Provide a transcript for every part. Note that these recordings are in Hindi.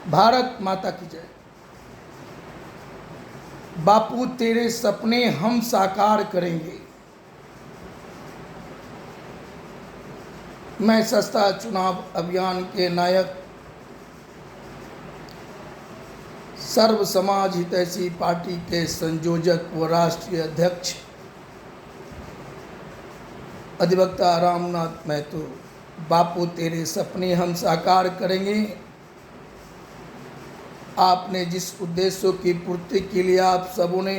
भारत माता की जय। बापू तेरे सपने हम साकार करेंगे। मैं सस्ता चुनाव अभियान के नायक सर्व समाज हितैषी पार्टी के संयोजक व राष्ट्रीय अध्यक्ष अधिवक्ता रामनाथ महतो, बापू तेरे सपने हम साकार करेंगे। आपने जिस उद्देश्यों की पूर्ति के लिए आप सबों ने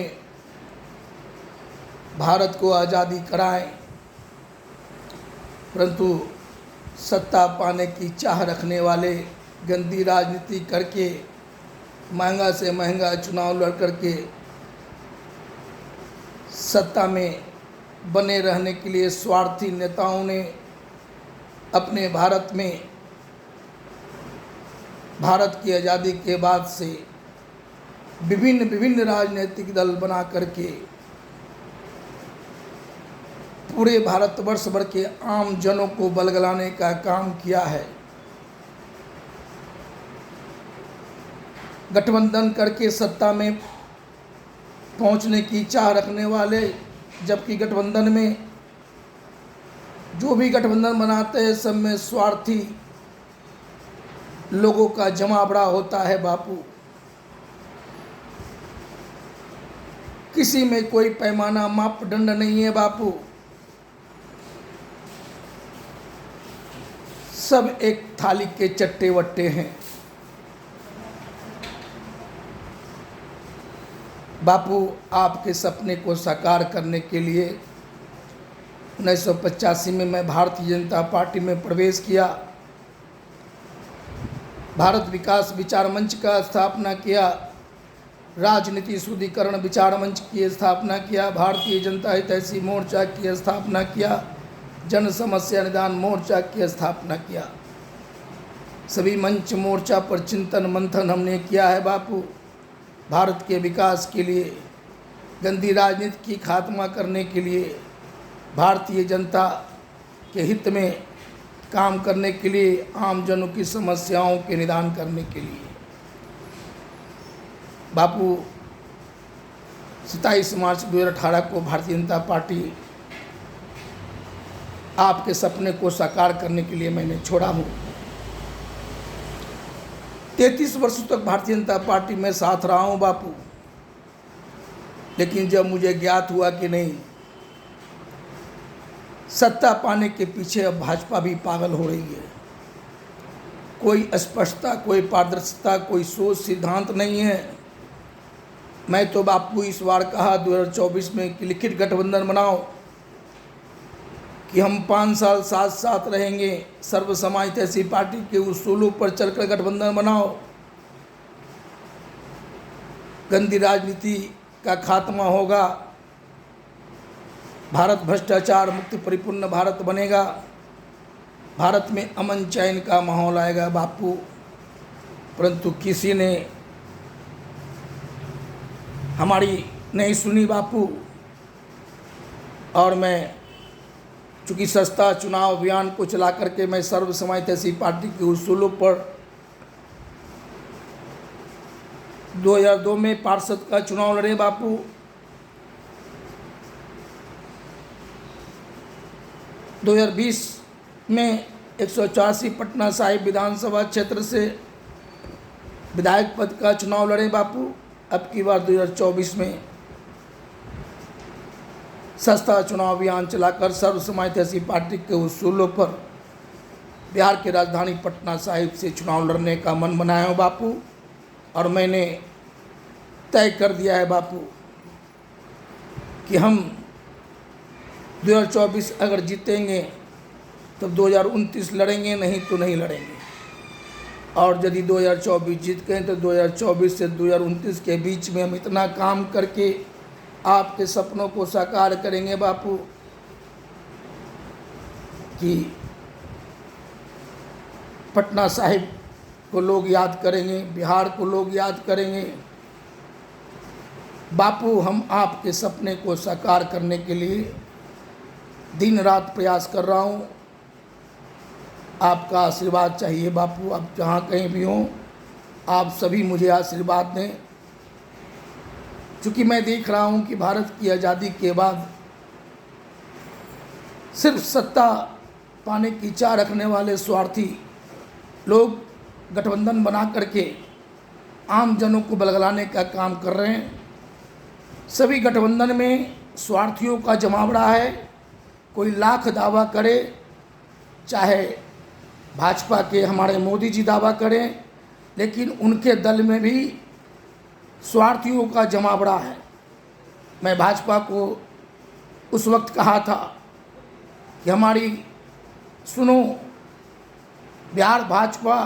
भारत को आज़ादी कराए, परंतु सत्ता पाने की चाह रखने वाले गंदी राजनीति करके महंगा से महंगा चुनाव लड़ करके सत्ता में बने रहने के लिए स्वार्थी नेताओं ने अपने भारत की आज़ादी के बाद से विभिन्न राजनीतिक दल बना करके पूरे भारतवर्ष भर के आम जनों को बलगलाने का काम किया है। गठबंधन करके सत्ता में पहुंचने की चाह रखने वाले, जबकि गठबंधन में जो भी गठबंधन बनाते हैं सब में स्वार्थी लोगों का जमावड़ा होता है। बापू, किसी में कोई पैमाना मापदंड नहीं है। बापू, सब एक थाली के चट्टे वट्टे हैं। बापू, आपके सपने को साकार करने के लिए 1985 में मैं भारतीय जनता पार्टी में प्रवेश किया। भारत विकास विचार मंच का स्थापना किया, राजनीति शुद्धिकरण विचार मंच की स्थापना किया, भारतीय जनता हितैषी मोर्चा की स्थापना किया, जन समस्या निदान मोर्चा की स्थापना किया। सभी मंच मोर्चा पर चिंतन मंथन हमने किया है। बापू, भारत के विकास के लिए, गंदी राजनीति की खात्मा करने के लिए, भारतीय जनता के हित में काम करने के लिए, आम जनों की समस्याओं के निदान करने के लिए। बापू, 27 मार्च 2018 को भारतीय जनता पार्टी आपके सपने को साकार करने के लिए मैंने छोड़ा हूँ। 33 वर्षों तक भारतीय जनता पार्टी में साथ रहा हूँ। बापू, लेकिन जब मुझे ज्ञात हुआ कि नहीं, सत्ता पाने के पीछे अब भाजपा भी पागल हो रही है, कोई स्पष्टता, कोई पारदर्शिता, कोई सोच सिद्धांत नहीं है। मैं तो बापू इस बार कहा 2024 में कि लिखित गठबंधन बनाओ कि हम 5 साल साथ साथ रहेंगे। सर्व समाज हितैषी पार्टी के उसूलों पर चलकर गठबंधन बनाओ। गंदी राजनीति का खात्मा होगा, भारत भ्रष्टाचार मुक्त परिपूर्ण भारत बनेगा, भारत में अमन चैन का माहौल आएगा। बापू, परंतु किसी ने हमारी नहीं सुनी। बापू, और मैं चूँकि सस्ता चुनाव अभियान को चला करके मैं सर्व समाज हितैषी पार्टी के उसूलों पर 2002 में पार्षद का चुनाव लड़े। बापू, 2020 में 184 पटना साहिब विधानसभा क्षेत्र से विधायक पद का चुनाव लड़े। बापू, अब की बार 2024 में सस्ता चुनाव अभियान चलाकर सर्व समाज हितैषी पार्टी के उसूलों पर बिहार की राजधानी पटना साहिब से चुनाव लड़ने का मन बनाया हूँ। बापू, और मैंने तय कर दिया है बापू कि हम 2024 अगर जीतेंगे तब 2029 लड़ेंगे, नहीं तो नहीं लड़ेंगे। और यदि 2024 जीत गए तो 2024 से 2029 के बीच में हम इतना काम करके आपके सपनों को साकार करेंगे। बापू, कि पटना साहिब को लोग याद करेंगे, बिहार को लोग याद करेंगे। बापू, हम आपके सपने को साकार करने के लिए दिन रात प्रयास कर रहा हूँ। आपका आशीर्वाद चाहिए बापू। आप जहाँ कहीं भी हों, आप सभी मुझे आशीर्वाद दें, क्योंकि मैं देख रहा हूं कि भारत की आज़ादी के बाद सिर्फ सत्ता पाने की चाह रखने वाले स्वार्थी लोग गठबंधन बना करके आम जनों को बलगलाने का काम कर रहे हैं। सभी गठबंधन में स्वार्थियों का जमावड़ा है। कोई लाख दावा करे, चाहे भाजपा के हमारे मोदी जी दावा करें, लेकिन उनके दल में भी स्वार्थियों का जमावड़ा है। मैं भाजपा को उस वक्त कहा था कि हमारी सुनो बिहार भाजपा,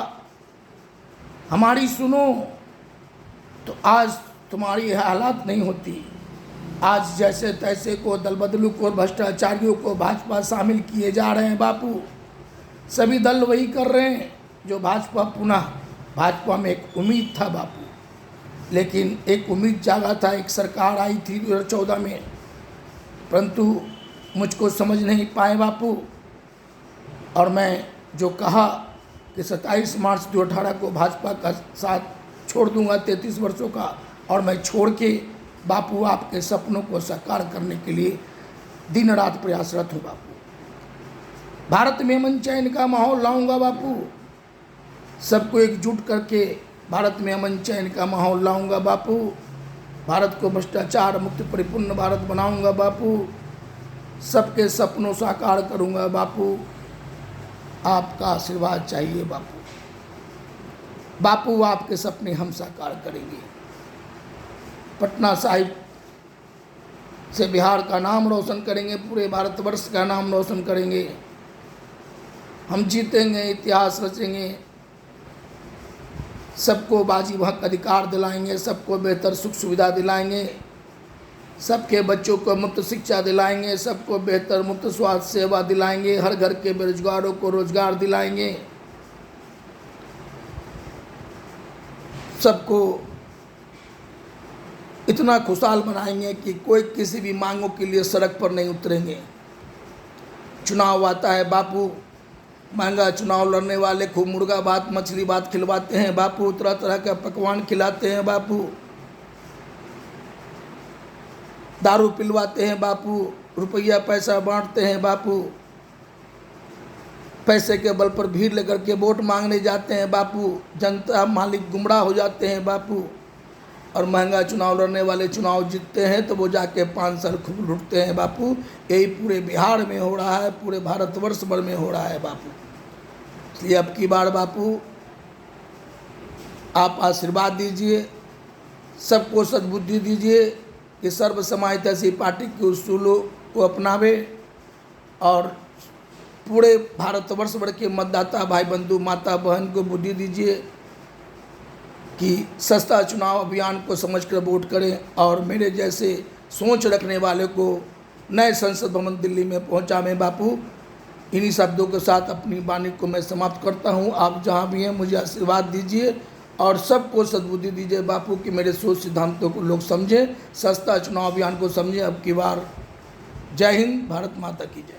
हमारी सुनो, तो आज तुम्हारी हालात नहीं होती। आज जैसे तैसे को, दल बदलू को, भ्रष्टाचारियों को भाजपा शामिल किए जा रहे हैं बापू। सभी दल वही कर रहे हैं जो भाजपा, पुनः भाजपा में एक उम्मीद था बापू, लेकिन एक उम्मीद जागा था, एक सरकार आई थी 2014 में, परंतु मुझको समझ नहीं पाए बापू। और मैं जो कहा कि 27 मार्च 2018 को भाजपा का साथ छोड़ दूंगा 33 वर्षों का, और मैं छोड़ के बापू आपके सपनों को साकार करने के लिए दिन रात प्रयासरत हूँ बापू। भारत में अमन चैन का माहौल लाऊंगा बापू, सबको एकजुट करके भारत में अमन चैन का माहौल लाऊंगा बापू। भारत को भ्रष्टाचार मुक्त परिपूर्ण भारत बनाऊंगा बापू। सबके सपनों साकार करूंगा बापू। आपका आशीर्वाद चाहिए बापू। बापू आपके सपने हम साकार करेंगे। पटना साहिब से बिहार का नाम रोशन करेंगे, पूरे भारतवर्ष का नाम रोशन करेंगे। हम जीतेंगे, इतिहास रचेंगे, सबको बाजी हक अधिकार दिलाएंगे, सबको बेहतर सुख सुविधा दिलाएंगे, सबके बच्चों को मुफ्त शिक्षा दिलाएंगे, सबको बेहतर मुफ्त स्वास्थ्य सेवा दिलाएंगे, हर घर के बेरोजगारों को रोजगार दिलाएंगे, सबको इतना खुशहाल बनाएंगे कि कोई किसी भी मांगों के लिए सड़क पर नहीं उतरेंगे। चुनाव आता है बापू, महंगा चुनाव लड़ने वाले खूब मुर्गा भात मछली भात खिलवाते हैं बापू, तरह तरह का पकवान खिलाते हैं बापू, दारू पिलवाते हैं बापू, रुपया पैसा बांटते हैं बापू, पैसे के बल पर भीड़ लेकर के वोट मांगने जाते हैं बापू, जनता मालिक गुमराह हो जाते हैं बापू। और महंगा चुनाव लड़ने वाले चुनाव जीतते हैं तो वो जाके 5 साल खूब लुटते हैं बापू। यही पूरे बिहार में हो रहा है, पूरे भारतवर्ष भर में हो रहा है बापू। इसलिए अब की बार बापू आप आशीर्वाद दीजिए, सबको सद्बुद्धि दीजिए कि सर्व समाजहितैषी पार्टी के उसूलों को अपनावे और पूरे भारतवर्ष भर के मतदाता भाई बंधु माता बहन को बुद्धि दीजिए कि सस्ता चुनाव अभियान को समझकर वोट करें और मेरे जैसे सोच रखने वाले को नए संसद भवन दिल्ली में पहुंचावें बापू। इन्हीं शब्दों के साथ अपनी वाणी को मैं समाप्त करता हूं। आप जहां भी हैं मुझे आशीर्वाद दीजिए और सबको सद्बुद्धि दीजिए बापू कि मेरे सोच सिद्धांतों को लोग समझें, सस्ता चुनाव अभियान को समझें। अब की बार जय हिंद, भारत माता की जय।